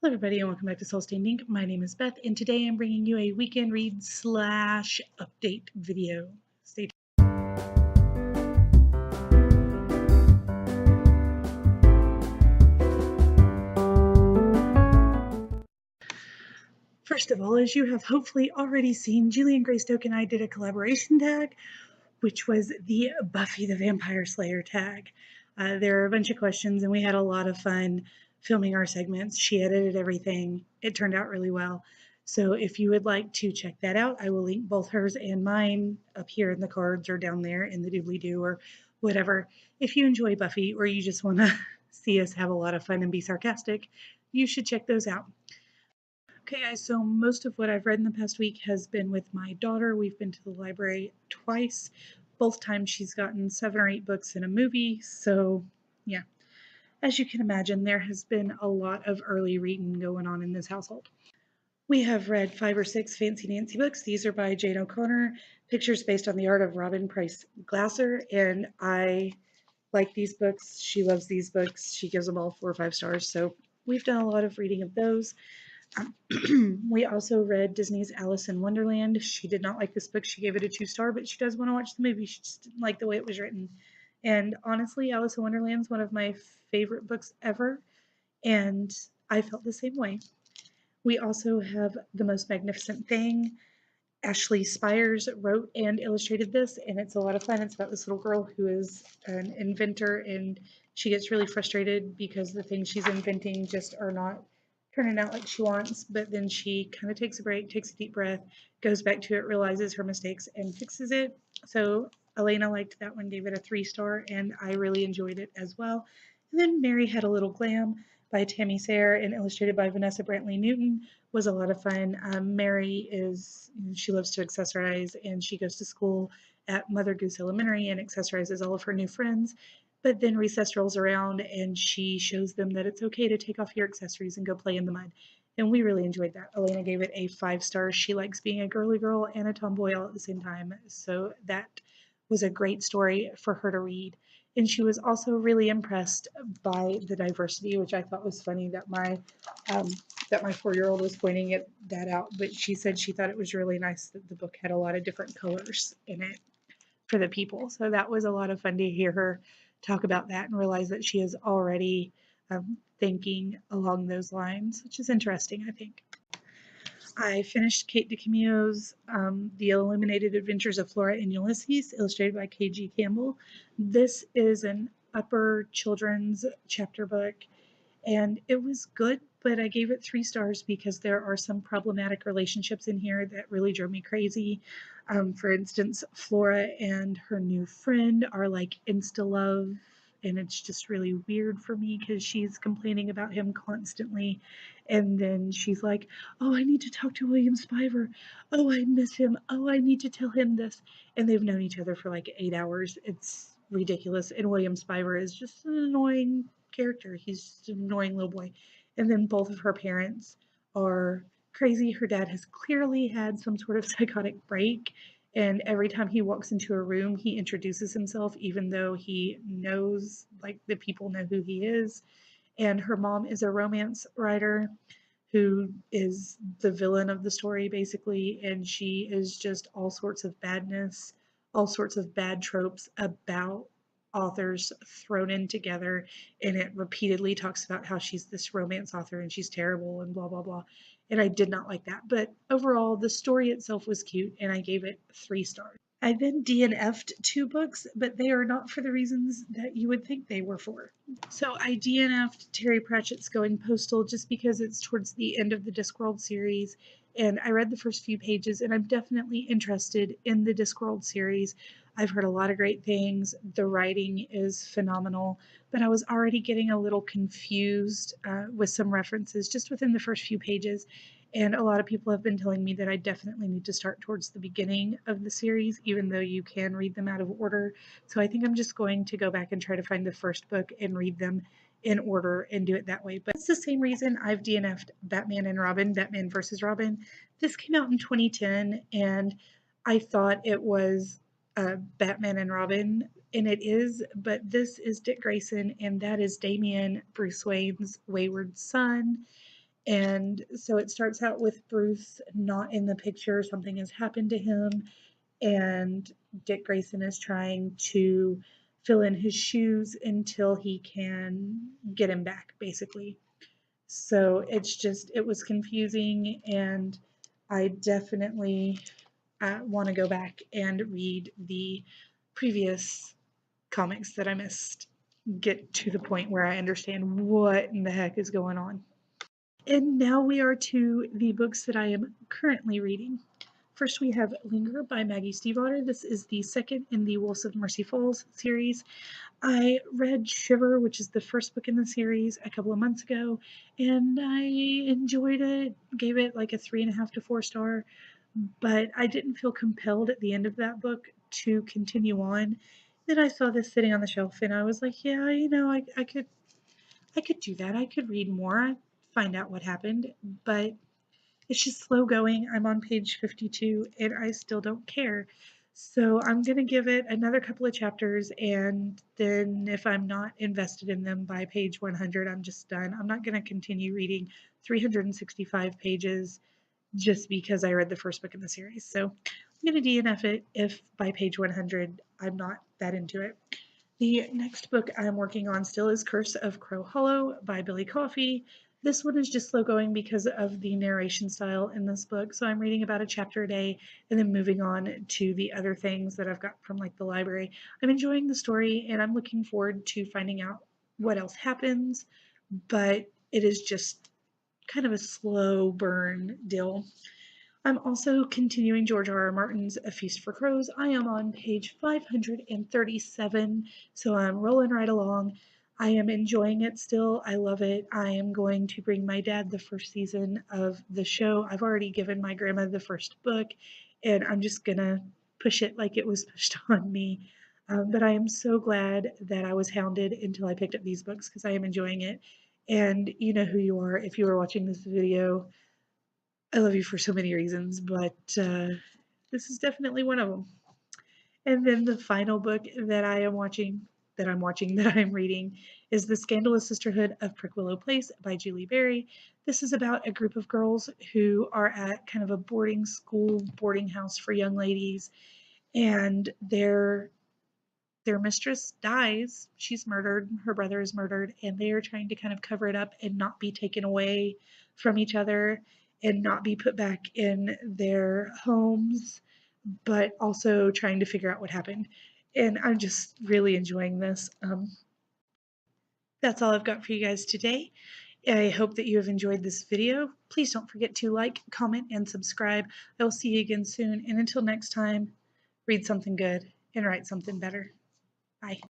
Hello, everybody, and welcome back to Soul Standing. My name is Beth, and today I'm bringing you a weekend read slash update video. Stay tuned. First of all, as you have hopefully already seen, Jillian Greystoke and I did a collaboration tag, which was the Buffy the Vampire Slayer tag. There are a bunch of questions, and we had a lot of fun filming our segments. She edited everything. It turned out really well. So if you would like to check that out, I will link both hers and mine up here in the cards or down there in the doobly-doo or whatever. If you enjoy Buffy or you just want to see us have a lot of fun and be sarcastic, you should check those out. Okay, guys, so most of what I've read in the past week has been with my daughter. We've been to the library twice. Both times she's gotten 7 or 8 books and a movie. So, yeah, as you can imagine, there has been a lot of early reading going on in this household. We have read 5 or 6 Fancy Nancy books. These are by Jane O'Connor, pictures based on the art of Robin Price Glasser, and I like these books. She loves these books. She gives them all 4 or 5 stars. So, we've done a lot of reading of those. We also read Disney's Alice in Wonderland. She did not like this book. She gave it a 2 star, but she does want to watch the movie. She just didn't like the way it was written. And honestly, Alice in Wonderland is one of my favorite books ever, and I felt the same way. We also have The Most Magnificent Thing. Ashley Spires wrote and illustrated this, and it's a lot of fun. It's about this little girl who is an inventor, and she gets really frustrated because the things she's inventing just are not turning out like she wants. But then she kind of takes a break, takes a deep breath, goes back to it, realizes her mistakes, and fixes it. So Elena liked that one, gave it a 3 star, and I really enjoyed it as well. And then Mary Had a Little Glam by Tammy Sayre and illustrated by Vanessa Brantley Newton was a lot of fun. Mary she loves to accessorize, and she goes to school at Mother Goose Elementary and accessorizes all of her new friends. But then recess rolls around and she shows them that it's okay to take off your accessories and go play in the mud. And we really enjoyed that. Elena gave it a 5 star. She likes being a girly girl and a tomboy all at the same time. So that was a great story for her to read. And she was also really impressed by the diversity, which I thought was funny um, that my 4-year-old was pointing that out. But she said she thought it was really nice that the book had a lot of different colors in it for the people. So that was a lot of fun to hear her talk about that and realize that she is already thinking along those lines, which is interesting, I think. I finished Kate DiCamillo's The Illuminated Adventures of Flora and Ulysses, illustrated by K.G. Campbell. This is an upper children's chapter book, and it was good, but I gave it 3 stars because there are some problematic relationships in here that really drove me crazy. For instance, Flora and her new friend are like insta love, and it's just really weird for me because she's complaining about him constantly. And then she's like, "Oh, I need to talk to William Spiver. Oh, I miss him. Oh, I need to tell him this." And they've known each other for like 8 hours. It's ridiculous. And William Spiver is just an annoying character. He's just an annoying little boy. And then both of her parents are crazy. Her dad has clearly had some sort of psychotic break. And every time he walks into a room, he introduces himself, even though he knows, like, the people know who he is. And her mom is a romance writer who is the villain of the story, basically. And she is just all sorts of badness, all sorts of bad tropes about authors thrown in together. And it repeatedly talks about how she's this romance author and she's terrible and blah, blah, blah. And I did not like that. But overall, the story itself was cute, and I gave it 3 stars. I then DNF'd 2 books, but they are not for the reasons that you would think they were for. So I DNF'd Terry Pratchett's Going Postal just because it's towards the end of the Discworld series, and I read the first few pages, and I'm definitely interested in the Discworld series. I've heard a lot of great things. The writing is phenomenal, but I was already getting a little confused with some references just within the first few pages. And a lot of people have been telling me that I definitely need to start towards the beginning of the series, even though you can read them out of order. So I think I'm just going to go back and try to find the first book and read them in order and do it that way. But it's the same reason I've DNF'd Batman and Robin, Batman versus Robin. This came out in 2010, and I thought it was Batman and Robin, and it is, but this is Dick Grayson, and that is Damian, Bruce Wayne's wayward son. And so it starts out with Bruce not in the picture, something has happened to him, and Dick Grayson is trying to fill in his shoes until he can get him back, basically. So it was confusing, and I definitely want to go back and read the previous comics that I missed, get to the point where I understand what in the heck is going on. And now we are to the books that I am currently reading. First, we have Linger by Maggie Stiefvater. This is the second in the Wolves of Mercy Falls series. I read Shiver, which is the first book in the series, a couple of months ago, and I enjoyed it. Gave it like a 3.5 to 4 star, but I didn't feel compelled at the end of that book to continue on. Then I saw this sitting on the shelf, and I was like, yeah, I could do that. I could read more, find out what happened, but it's just slow going. I'm on page 52 and I still don't care. So I'm going to give it another couple of chapters, and then if I'm not invested in them by page 100, I'm just done. I'm not going to continue reading 365 pages just because I read the first book in the series. So I'm going to DNF it if by page 100 I'm not that into it. The next book I'm working on still is Curse of Crow Hollow by Billy Coffey. This one is just slow going because of the narration style in this book. So I'm reading about a chapter a day and then moving on to the other things that I've got from like the library. I'm enjoying the story and I'm looking forward to finding out what else happens, but it is just kind of a slow burn deal. I'm also continuing George R.R. Martin's A Feast for Crows. I am on page 537, so I'm rolling right along. I am enjoying it still. I love it. I am going to bring my dad the first season of the show. I've already given my grandma the first book, and I'm just going to push it like it was pushed on me. But I am so glad that I was hounded until I picked up these books because I am enjoying it. And you know who you are if you are watching this video. I love you for so many reasons, but this is definitely one of them. And then the final book that that I'm reading, is The Scandalous Sisterhood of Prickwillow Place by Julie Berry. This is about a group of girls who are at kind of a boarding school, boarding house for young ladies, and their mistress dies. She's murdered, her brother is murdered, and they are trying to kind of cover it up and not be taken away from each other and not be put back in their homes, but also trying to figure out what happened. And I'm just really enjoying this. That's all I've got for you guys today. I hope that you have enjoyed this video. Please don't forget to like, comment, and subscribe. I will see you again soon. And until next time, read something good and write something better. Bye.